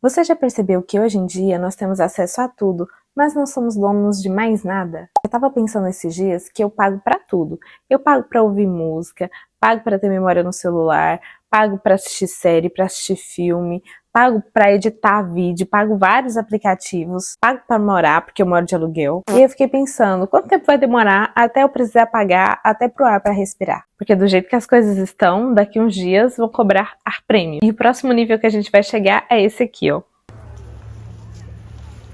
Você já percebeu que hoje em dia nós temos acesso a tudo, mas não somos donos de mais nada? Eu tava pensando esses dias que eu pago pra tudo. Eu pago pra ouvir música, pago pra ter memória no celular, pago pra assistir série, pra assistir filme, pago pra editar vídeo, pago vários aplicativos, pago pra morar, porque eu moro de aluguel. E eu fiquei pensando, quanto tempo vai demorar até eu precisar pagar até pro ar pra respirar? Porque do jeito que as coisas estão, daqui uns dias vão cobrar ar premium. E o próximo nível que a gente vai chegar é esse aqui, ó.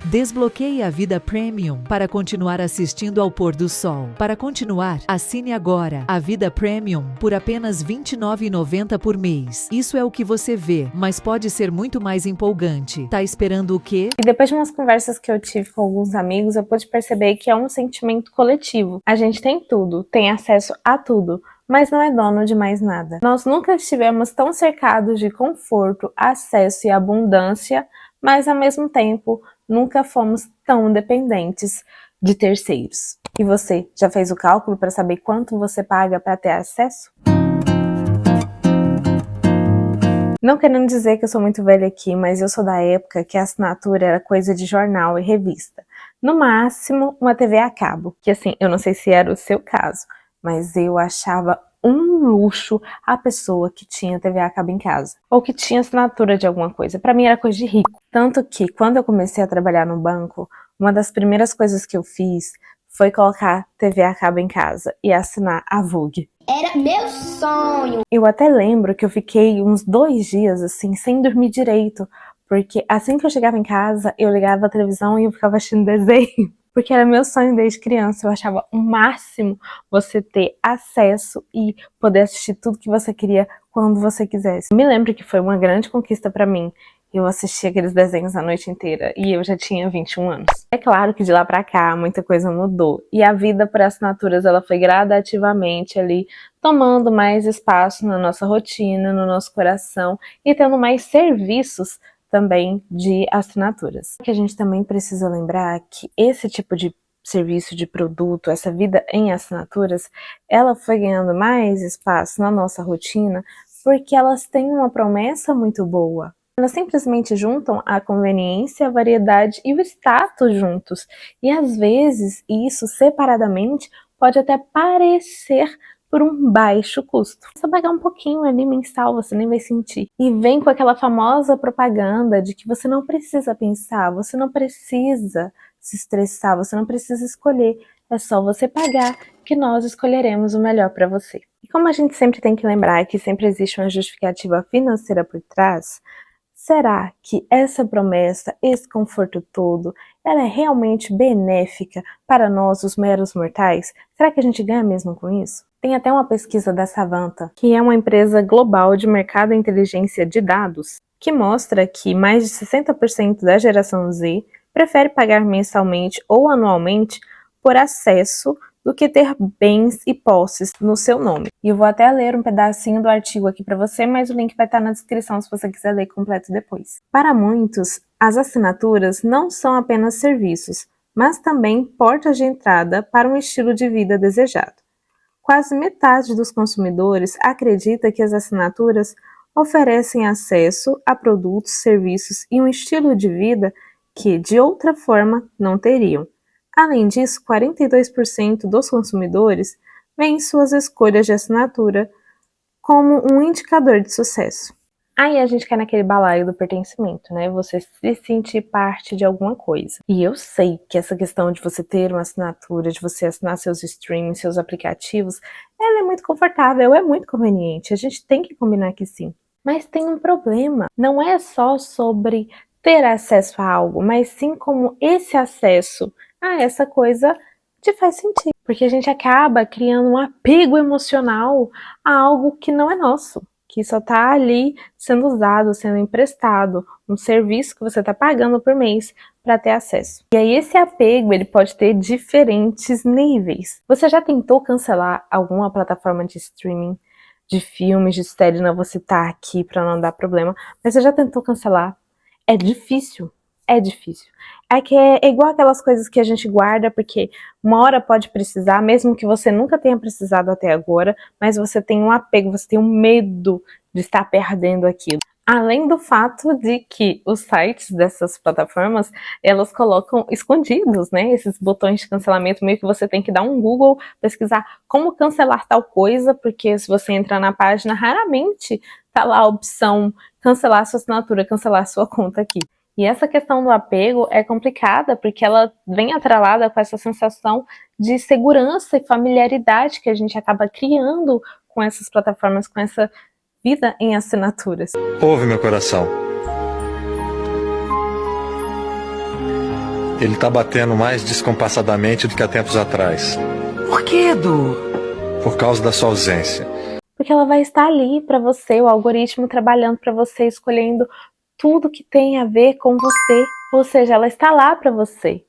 Desbloqueie a Vida Premium para continuar assistindo ao pôr do sol. Para continuar, assine agora a Vida Premium por apenas R$ 29,90 por mês. Isso é o que você vê, mas pode ser muito mais empolgante. Tá esperando o quê? E depois de umas conversas que eu tive com alguns amigos, eu pude perceber que é um sentimento coletivo. A gente tem tudo, tem acesso a tudo, mas não é dono de mais nada. Nós nunca estivemos tão cercados de conforto, acesso e abundância, mas ao mesmo tempo nunca fomos tão dependentes de terceiros. E você, já fez o cálculo para saber quanto você paga para ter acesso? Não querendo dizer que eu sou muito velha aqui, mas eu sou da época que a assinatura era coisa de jornal e revista. No máximo, uma TV a cabo, que assim, eu não sei se era o seu caso, mas eu achava um luxo a pessoa que tinha TV a cabo em casa, ou que tinha assinatura de alguma coisa. Pra mim era coisa de rico. Tanto que, quando eu comecei a trabalhar no banco, uma das primeiras coisas que eu fiz foi colocar TV a cabo em casa e assinar a VUG. Era meu sonho! Eu até lembro que eu fiquei uns 2 dias, assim, sem dormir direito, porque assim que eu chegava em casa, eu ligava a televisão e eu ficava assistindo desenho. Porque era meu sonho desde criança, eu achava o máximo você ter acesso e poder assistir tudo que você queria quando você quisesse. Eu me lembro que foi uma grande conquista pra mim. Eu assisti aqueles desenhos a noite inteira e eu já tinha 21 anos. É claro que de lá pra cá muita coisa mudou e a vida por assinaturas ela foi gradativamente ali tomando mais espaço na nossa rotina, no nosso coração e tendo mais serviços também de assinaturas. Que a gente também precisa lembrar que esse tipo de serviço, de produto, essa vida em assinaturas, ela foi ganhando mais espaço na nossa rotina porque elas têm uma promessa muito boa. Elas simplesmente juntam a conveniência, a variedade e o status juntos. E às vezes isso separadamente pode até parecer por um baixo custo. Só pagar um pouquinho ali mensal, você nem vai sentir. E vem com aquela famosa propaganda de que você não precisa pensar, você não precisa se estressar, você não precisa escolher. É só você pagar que nós escolheremos o melhor para você. E como a gente sempre tem que lembrar que sempre existe uma justificativa financeira por trás, será que essa promessa, esse conforto todo, ela é realmente benéfica para nós, os meros mortais? Será que a gente ganha mesmo com isso? Tem até uma pesquisa da Savanta, que é uma empresa global de mercado e inteligência de dados, que mostra que mais de 60% da geração Z prefere pagar mensalmente ou anualmente por acesso do que ter bens e posses no seu nome. E eu vou até ler um pedacinho do artigo aqui para você, mas o link vai estar na descrição se você quiser ler completo depois. Para muitos, as assinaturas não são apenas serviços, mas também portas de entrada para um estilo de vida desejado. Quase metade dos consumidores acredita que as assinaturas oferecem acesso a produtos, serviços e um estilo de vida que, de outra forma, não teriam. Além disso, 42% dos consumidores veem suas escolhas de assinatura como um indicador de sucesso. Aí a gente cai naquele balaio do pertencimento, né? Você se sentir parte de alguma coisa. E eu sei que essa questão de você ter uma assinatura, de você assinar seus streams, seus aplicativos, ela é muito confortável, é muito conveniente. A gente tem que combinar que sim. Mas tem um problema. Não é só sobre ter acesso a algo, mas sim como esse acesso a essa coisa te faz sentir. Porque a gente acaba criando um apego emocional a algo que não é nosso, que só tá ali sendo usado, sendo emprestado, um serviço que você tá pagando por mês para ter acesso. E aí esse apego, ele pode ter diferentes níveis. Você já tentou cancelar alguma plataforma de streaming, de filmes, de séries, não vou citar aqui para não dar problema, mas você já tentou cancelar? É difícil. É difícil. É que é igual aquelas coisas que a gente guarda porque uma hora pode precisar, mesmo que você nunca tenha precisado até agora, mas você tem um apego, você tem um medo de estar perdendo aquilo. Além do fato de que os sites dessas plataformas, elas colocam escondidos, né, esses botões de cancelamento, meio que você tem que dar um Google, pesquisar como cancelar tal coisa, porque se você entrar na página, raramente tá lá a opção cancelar sua assinatura, cancelar sua conta aqui. E essa questão do apego é complicada, porque ela vem atrelada com essa sensação de segurança e familiaridade que a gente acaba criando com essas plataformas, com essa vida em assinaturas. Ouve, meu coração. Ele tá batendo mais descompassadamente do que há tempos atrás. Por que, Edu? Por causa da sua ausência. Porque ela vai estar ali para você, o algoritmo trabalhando para você, escolhendo tudo que tem a ver com você. Ou seja, ela está lá para você,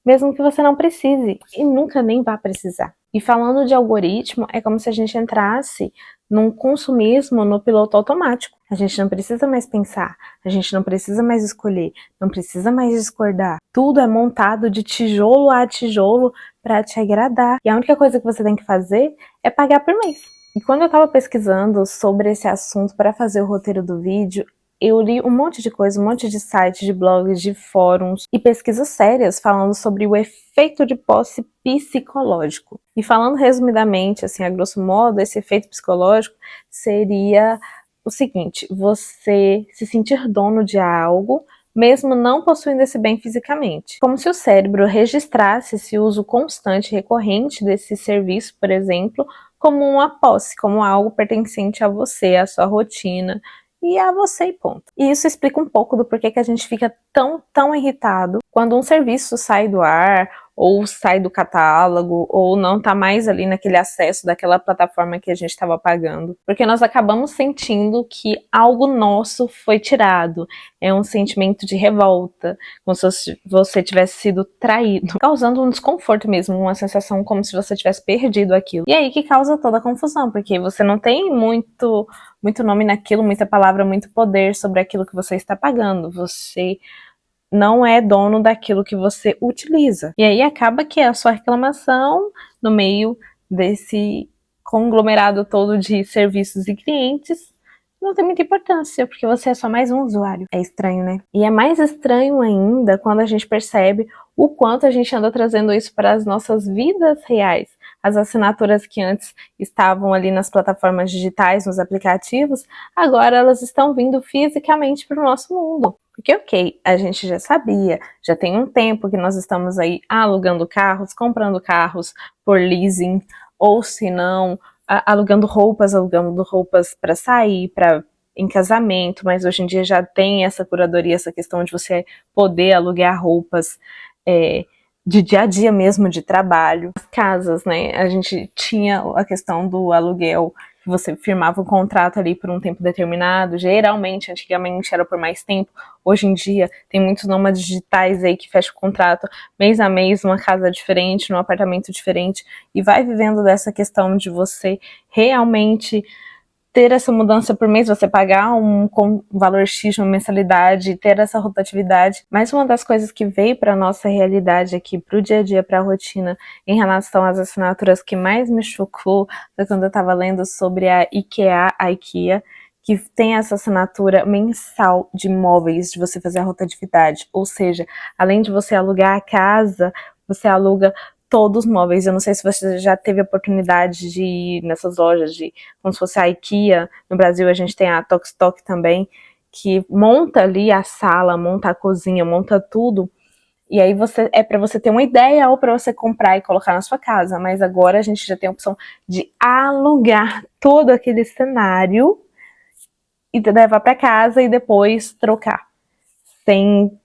mesmo que você não precise e nunca nem vá precisar. E falando de algoritmo, é como se a gente entrasse num consumismo no piloto automático. A gente não precisa mais pensar, a gente não precisa mais escolher, não precisa mais discordar. Tudo é montado de tijolo a tijolo para te agradar. E a única coisa que você tem que fazer é pagar por mês. E quando eu estava pesquisando sobre esse assunto para fazer o roteiro do vídeo, eu li um monte de coisa, um monte de sites, de blogs, de fóruns e pesquisas sérias falando sobre o efeito de posse psicológico. E falando resumidamente, assim, a grosso modo, esse efeito psicológico seria o seguinte: você se sentir dono de algo, mesmo não possuindo esse bem fisicamente. Como se o cérebro registrasse esse uso constante e recorrente desse serviço, por exemplo, como uma posse, como algo pertencente a você, à sua rotina, e a você e ponto. E isso explica um pouco do porquê que a gente fica tão irritado quando um serviço sai do ar, ou sai do catálogo, ou não tá mais ali naquele acesso daquela plataforma que a gente estava pagando. Porque nós acabamos sentindo que algo nosso foi tirado. É um sentimento de revolta, como se você tivesse sido traído, causando um desconforto mesmo, uma sensação como se você tivesse perdido aquilo. E aí que causa toda a confusão, porque você não tem muito nome naquilo, muita palavra, muito poder sobre aquilo que você está pagando. Você não é dono daquilo que você utiliza. E aí acaba que a sua reclamação, no meio desse conglomerado todo de serviços e clientes, não tem muita importância, porque você é só mais um usuário. É estranho, né? E é mais estranho ainda quando a gente percebe o quanto a gente anda trazendo isso para as nossas vidas reais. As assinaturas que antes estavam ali nas plataformas digitais, nos aplicativos, agora elas estão vindo fisicamente para o nosso mundo. Porque, ok, a gente já sabia, já tem um tempo que nós estamos aí alugando carros, comprando carros por leasing, ou se não, alugando roupas para sair, em casamento, mas hoje em dia já tem essa curadoria, essa questão de você poder alugar roupas de dia a dia mesmo, de trabalho. As casas, né, a gente tinha a questão do aluguel, que você firmava um contrato ali por um tempo determinado, geralmente, antigamente era por mais tempo, hoje em dia tem muitos nômades digitais aí que fecham o contrato mês a mês, numa casa diferente, num apartamento diferente, e vai vivendo dessa questão de você realmente ter essa mudança por mês, você pagar um valor X, uma mensalidade, ter essa rotatividade. Mas uma das coisas que veio para a nossa realidade aqui, para o dia a dia, para a rotina, em relação às assinaturas que mais me chocou, foi quando eu estava lendo sobre a IKEA, que tem essa assinatura mensal de imóveis, de você fazer a rotatividade. Ou seja, além de você alugar a casa, você aluga todos os móveis. Eu não sei se você já teve a oportunidade de ir nessas lojas, como se fosse a IKEA. No Brasil a gente tem a Tok também, que monta ali a sala, monta a cozinha, monta tudo. E aí é para você ter uma ideia ou para você comprar e colocar na sua casa. Mas agora a gente já tem a opção de alugar todo aquele cenário e levar para casa e depois trocar, sem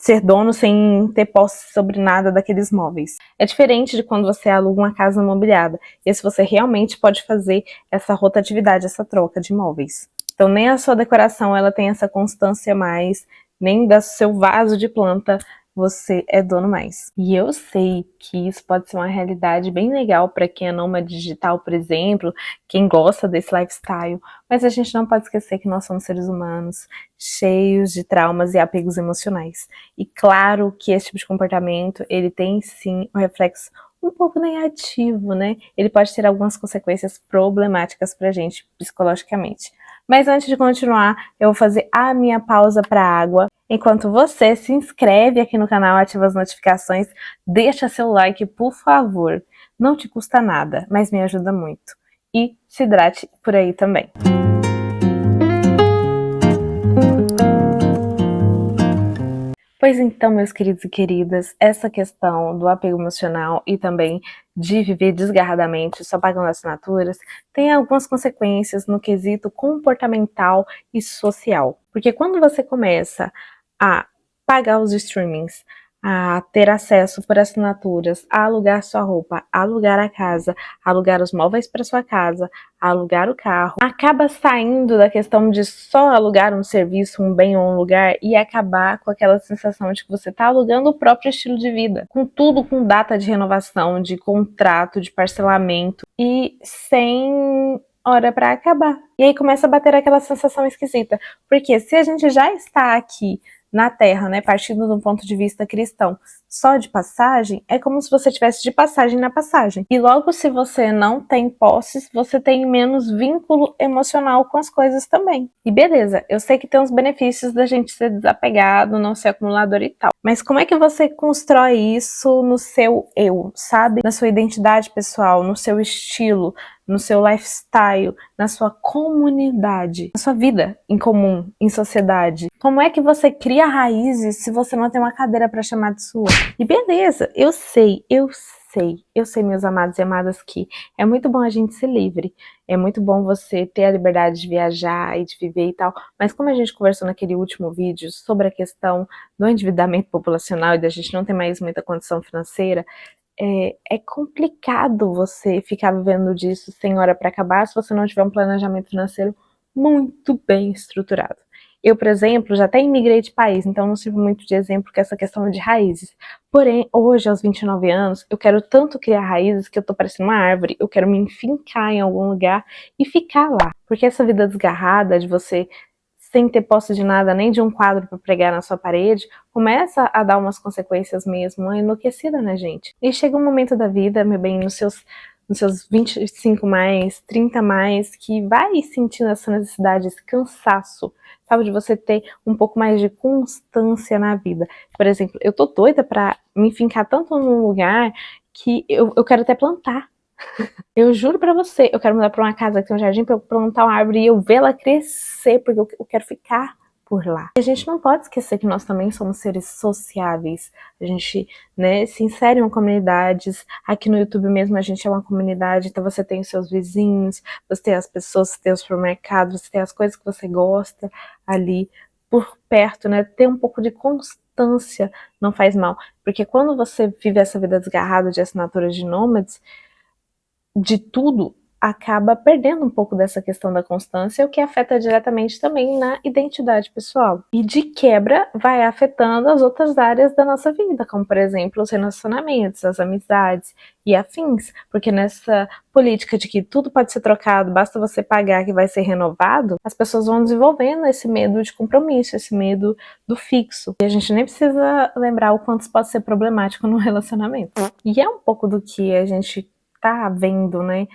ser dono, sem ter posse sobre nada daqueles móveis. É diferente de quando você aluga uma casa imobiliada. Esse você realmente pode fazer essa rotatividade, essa troca de móveis. Então nem a sua decoração ela tem essa constância mais, nem do seu vaso de planta você é dono mais. E eu sei que isso pode ser uma realidade bem legal para quem é nômade digital, por exemplo, quem gosta desse lifestyle, mas a gente não pode esquecer que nós somos seres humanos, cheios de traumas e apegos emocionais. E claro que esse tipo de comportamento, ele tem sim um reflexo um pouco negativo, né? Ele pode ter algumas consequências problemáticas pra gente psicologicamente. Mas antes de continuar, eu vou fazer a minha pausa para água. Enquanto você se inscreve aqui no canal, ativa as notificações, deixa seu like, por favor. Não te custa nada, mas me ajuda muito. E se hidrate por aí também. Pois então, meus queridos e queridas, essa questão do apego emocional e também de viver desgarradamente só pagando assinaturas tem algumas consequências no quesito comportamental e social. Porque quando você começa a pagar os streamings, a ter acesso por assinaturas, a alugar sua roupa, a alugar a casa, a alugar os móveis para sua casa, a alugar o carro, acaba saindo da questão de só alugar um serviço, um bem ou um lugar e acabar com aquela sensação de que você está alugando o próprio estilo de vida, com tudo com data de renovação, de contrato, de parcelamento e sem hora para acabar. E aí começa a bater aquela sensação esquisita, porque se a gente já está aqui na Terra, né, partindo de um ponto de vista cristão, só de passagem, é como se você tivesse de passagem na passagem. E logo, se você não tem posses, você tem menos vínculo emocional com as coisas também. E beleza, eu sei que tem os benefícios da gente ser desapegado, não ser acumulador e tal. Mas como é que você constrói isso no seu eu, sabe? Na sua identidade pessoal, no seu estilo, no seu lifestyle, na sua comunidade, na sua vida em comum, em sociedade. Como é que você cria raízes se você não tem uma cadeira para chamar de sua? E beleza, eu sei, meus amados e amadas, que é muito bom a gente ser livre, é muito bom você ter a liberdade de viajar e de viver e tal, mas como a gente conversou naquele último vídeo sobre a questão do endividamento populacional e da gente não ter mais muita condição financeira, é complicado você ficar vivendo disso sem hora para acabar se você não tiver um planejamento financeiro muito bem estruturado. Eu, por exemplo, já até imigrei de país, então não sirvo muito de exemplo com essa questão de raízes. Porém, hoje, aos 29 anos, eu quero tanto criar raízes que eu tô parecendo uma árvore, eu quero me enfincar em algum lugar e ficar lá. Porque essa vida desgarrada de você sem ter posse de nada, nem de um quadro para pregar na sua parede, começa a dar umas consequências mesmo, enlouquecida na gente. E chega um momento da vida, meu bem, nos seus 25 mais, 30 mais, que vai sentindo essa necessidade, esse cansaço, sabe, de você ter um pouco mais de constância na vida. Por exemplo, eu tô doida pra me fincar tanto num lugar que eu quero até plantar. Eu juro pra você, eu quero mudar pra uma casa que tem um jardim pra eu plantar uma árvore e eu ver ela crescer, porque eu quero ficar por lá. E a gente não pode esquecer que nós também somos seres sociáveis. A gente, né, se insere em comunidades. Aqui no YouTube mesmo a gente é uma comunidade, então você tem os seus vizinhos, você tem as pessoas, você tem o supermercado, você tem as coisas que você gosta ali por perto, né? Ter um pouco de constância não faz mal. Porque quando você vive essa vida desgarrada de assinaturas de nômades, de tudo, acaba perdendo um pouco dessa questão da constância, o que afeta diretamente também na identidade pessoal. E de quebra vai afetando as outras áreas da nossa vida, como por exemplo os relacionamentos, as amizades e afins, porque nessa política de que tudo pode ser trocado, basta você pagar que vai ser renovado, as pessoas vão desenvolvendo esse medo de compromisso, esse medo do fixo. E a gente nem precisa lembrar o quanto isso pode ser problemático no relacionamento. E é um pouco do que a gente tá vendo, né,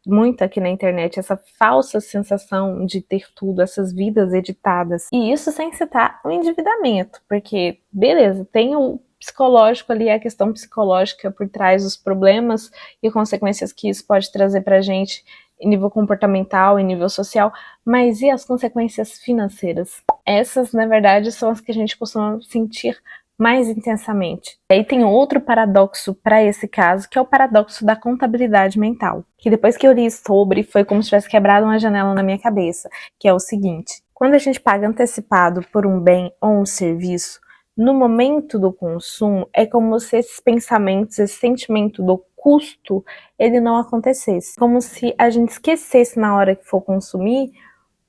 muito aqui na internet, essa falsa sensação de ter tudo, essas vidas editadas. E isso sem citar o endividamento, porque, beleza, tem o psicológico ali, a questão psicológica por trás dos problemas e consequências que isso pode trazer pra gente em nível comportamental, em nível social, mas e as consequências financeiras? Essas, na verdade, são as que a gente costuma sentir mais intensamente. E aí tem outro paradoxo para esse caso, que é o paradoxo da contabilidade mental, que depois que eu li sobre, foi como se tivesse quebrado uma janela na minha cabeça, que é o seguinte: quando a gente paga antecipado por um bem ou um serviço, no momento do consumo, é como se esses pensamentos, esse sentimento do custo, ele não acontecesse. Como se a gente esquecesse na hora que for consumir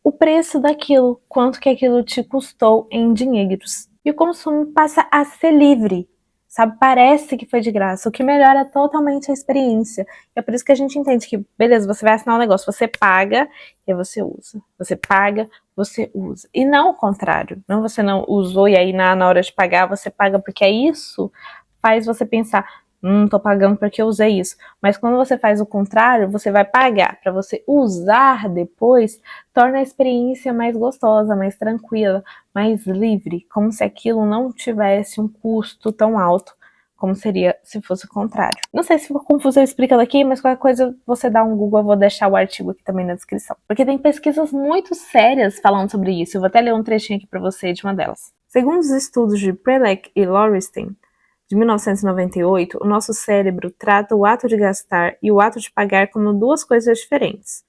o preço daquilo, quanto que aquilo te custou em dinheiros. E o consumo passa a ser livre, sabe? Parece que foi de graça, o que melhora totalmente a experiência. E é por isso que a gente entende que, beleza, você vai assinar um negócio, você paga e aí você usa. Você paga, você usa. E não o contrário. Não você não usou e aí na hora de pagar você paga, porque isso faz você pensar: Tô pagando porque eu usei isso. Mas quando você faz o contrário, você vai pagar para você usar depois, torna a experiência mais gostosa, mais tranquila, mais livre, como se aquilo não tivesse um custo tão alto como seria se fosse o contrário. Não sei se ficou confuso eu explicando aqui, mas qualquer coisa você dá um Google, eu vou deixar o artigo aqui também na descrição. Porque tem pesquisas muito sérias falando sobre isso, eu vou até ler um trechinho aqui para você de uma delas. Segundo os estudos de Prelec e Lauriston, de 1998, o nosso cérebro trata o ato de gastar e o ato de pagar como duas coisas diferentes.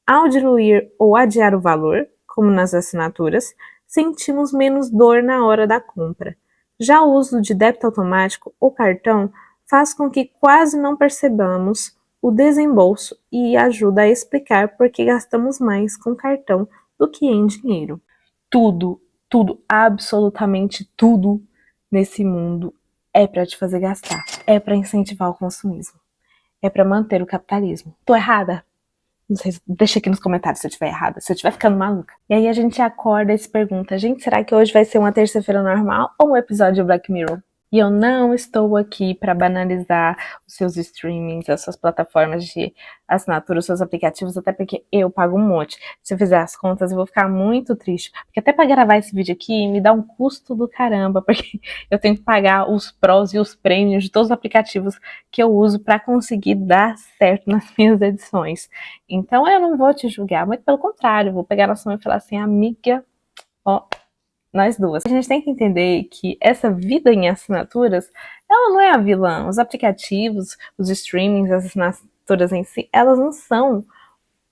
Ao diluir ou adiar o valor, como nas assinaturas, sentimos menos dor na hora da compra. Já o uso de débito automático ou cartão faz com que quase não percebamos o desembolso e ajuda a explicar por que gastamos mais com cartão do que em dinheiro. Tudo, absolutamente tudo nesse mundo é para te fazer gastar, é para incentivar o consumismo, é para manter o capitalismo. Tô errada? Não sei, deixa aqui nos comentários se eu estiver errada, se eu estiver ficando maluca. E aí a gente acorda e se pergunta, gente, será que hoje vai ser uma terça-feira normal ou um episódio de Black Mirror? E eu não estou aqui para banalizar os seus streamings, as suas plataformas de assinatura, os seus aplicativos, até porque eu pago um monte. Se eu fizer as contas, eu vou ficar muito triste. Porque até para gravar esse vídeo aqui, me dá um custo do caramba, porque eu tenho que pagar os prós e os prêmios de todos os aplicativos que eu uso para conseguir dar certo nas minhas edições. Então eu não vou te julgar, muito pelo contrário, eu vou pegar na sua mão e falar assim, amiga, ó, nós duas. A gente tem que entender que essa vida em assinaturas, ela não é a vilã. Os aplicativos, os streamings, as assinaturas em si, elas não são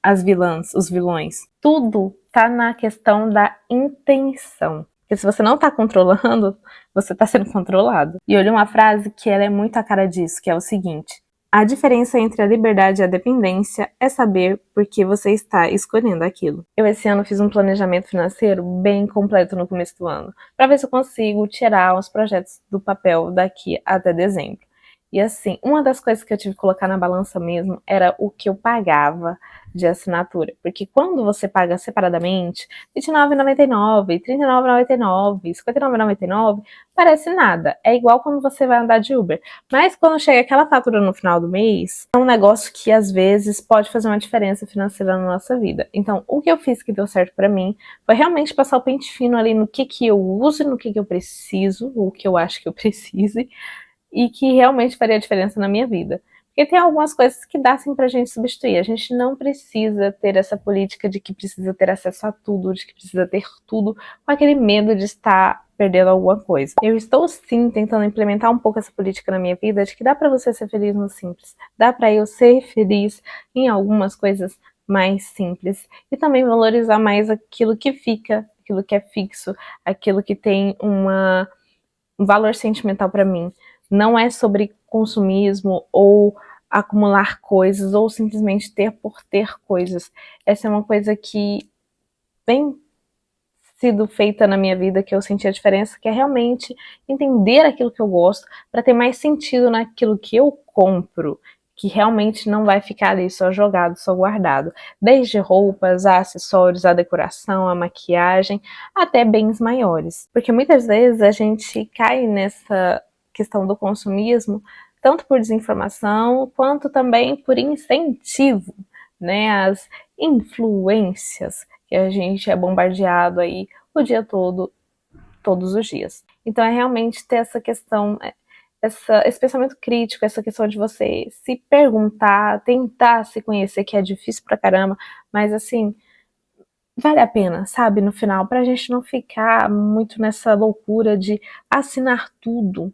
as vilãs, os vilões. Tudo tá na questão da intenção. Porque se você não tá controlando, você tá sendo controlado. E eu li uma frase que ela é muito a cara disso, que é o seguinte: a diferença entre a liberdade e a dependência é saber por que você está escolhendo aquilo. Eu esse ano fiz um planejamento financeiro bem completo no começo do ano, para ver se eu consigo tirar os projetos do papel daqui até dezembro. E assim, uma das coisas que eu tive que colocar na balança mesmo era o que eu pagava de assinatura. Porque quando você paga separadamente, R$29,99, R$39,99, R$59,99, parece nada. É igual quando você vai andar de Uber. Mas quando chega aquela fatura no final do mês, é um negócio que às vezes pode fazer uma diferença financeira na nossa vida. Então, o que eu fiz que deu certo pra mim foi realmente passar o pente fino ali no que eu uso, no que eu preciso, ou o que eu acho que eu precise, e que realmente faria diferença na minha vida. Porque tem algumas coisas que dá sim pra gente substituir. A gente não precisa ter essa política de que precisa ter acesso a tudo, de que precisa ter tudo, com aquele medo de estar perdendo alguma coisa. Eu estou sim tentando implementar um pouco essa política na minha vida, de que dá pra você ser feliz no simples. Dá pra eu ser feliz em algumas coisas mais simples. E também valorizar mais aquilo que fica, aquilo que é fixo, aquilo que tem um valor sentimental pra mim. Não é sobre consumismo ou acumular coisas ou simplesmente ter por ter coisas. Essa é uma coisa que vem sido feita na minha vida, que eu senti a diferença, que é realmente entender aquilo que eu gosto para ter mais sentido naquilo que eu compro, que realmente não vai ficar ali só jogado, só guardado. Desde roupas, a acessórios, a decoração, a maquiagem, até bens maiores. Porque muitas vezes a gente cai nessa questão do consumismo, tanto por desinformação, quanto também por incentivo, né? As influências que a gente é bombardeado aí o dia todo, todos os dias. Então é realmente ter essa questão, esse pensamento crítico, essa questão de você se perguntar, tentar se conhecer, que é difícil pra caramba, mas assim, vale a pena, sabe, no final, pra gente não ficar muito nessa loucura de assinar tudo,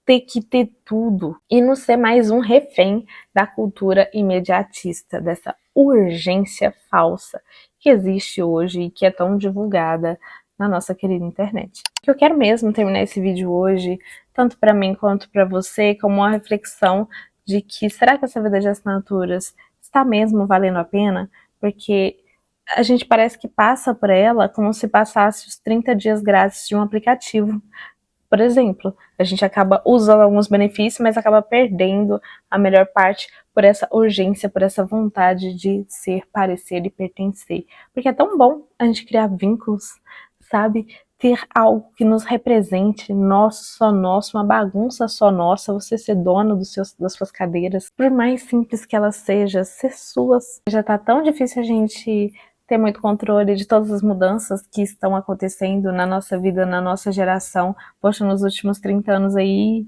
ter que ter tudo e não ser mais um refém da cultura imediatista, dessa urgência falsa que existe hoje e que é tão divulgada na nossa querida internet. Eu quero mesmo terminar esse vídeo hoje, tanto para mim quanto para você, como uma reflexão de que será que essa vida de assinaturas está mesmo valendo a pena? Porque a gente parece que passa por ela como se passasse os 30 dias grátis de um aplicativo. Por exemplo, a gente acaba usando alguns benefícios, mas acaba perdendo a melhor parte por essa urgência, por essa vontade de ser, parecer e pertencer. Porque é tão bom a gente criar vínculos, sabe? ter algo que nos represente, nosso, só nosso, uma bagunça só nossa, você ser dona das suas cadeiras, por mais simples que ela seja, ser suas. Já tá tão difícil a gente ter muito controle de todas as mudanças que estão acontecendo na nossa vida, na nossa geração. Poxa, nos últimos 30 anos aí,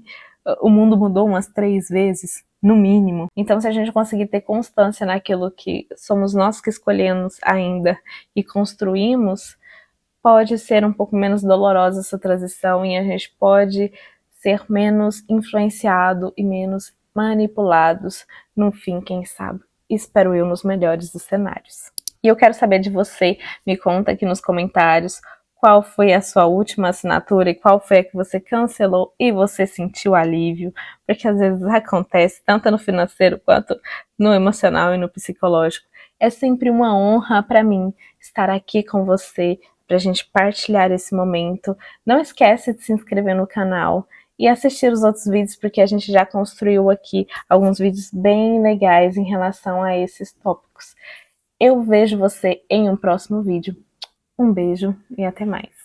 o mundo mudou umas 3 vezes, no mínimo. Então, se a gente conseguir ter constância naquilo que somos nós que escolhemos ainda e construímos, pode ser um pouco menos dolorosa essa transição e a gente pode ser menos influenciado e menos manipulados no fim, quem sabe. Espero eu, nos melhores dos cenários. E eu quero saber de você, me conta aqui nos comentários qual foi a sua última assinatura e qual foi a que você cancelou e você sentiu alívio, porque às vezes acontece tanto no financeiro quanto no emocional e no psicológico. É sempre uma honra para mim estar aqui com você, para a gente partilhar esse momento. Não esquece de se inscrever no canal e assistir os outros vídeos, porque a gente já construiu aqui alguns vídeos bem legais em relação a esses tópicos. Eu vejo você em um próximo vídeo. Um beijo e até mais.